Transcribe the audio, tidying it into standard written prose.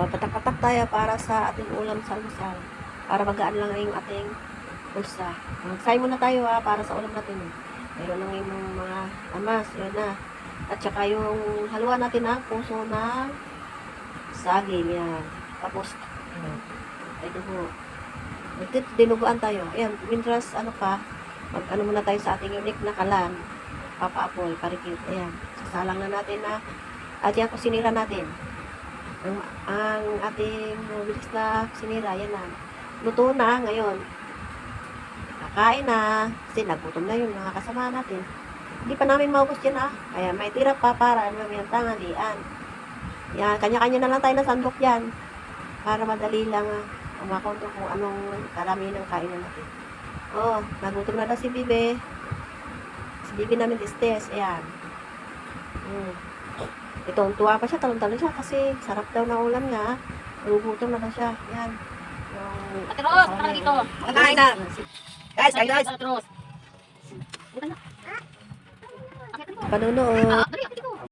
Papatak-patak tayo para sa ating ulam sa almusal. Para magaan lang yung ating bulsa. Magsay muna tayo para sa ulam natin. Mayroon lang yung mga amas, yun na. At saka yung haluan natin ng puso ng saging, yan. Tapos, ay dugo. Dinuguan tayo. Ayan, mientras mag-ano muna tayo sa ating unique na kalan. Papa-apoy, parikit, ayan. Sasalang na natin at yan kusinira natin. Ang ating bilis na kusinira, yan na. Luto na ngayon. Kakain na. Kasi nagutom na yung mga kasama natin. Hindi pa namin maubos yan Kaya may tira pa para mamayang tanghalian. Yan, kanya-kanya na lang tayo ng sandok yan. Para madali lang umakonto kung anong karami ng kainan natin. Nagutom na daw si Bibe. Si Bibe namin testes. Ayan. Ito, tuwa pa siya, talong-talong siya kasi sarap daw na ulam niya. Nagugutom na daw siya. Ayan. Ate Ros, parang dito. Kakain na. Guys, Ate Ros. Panunood.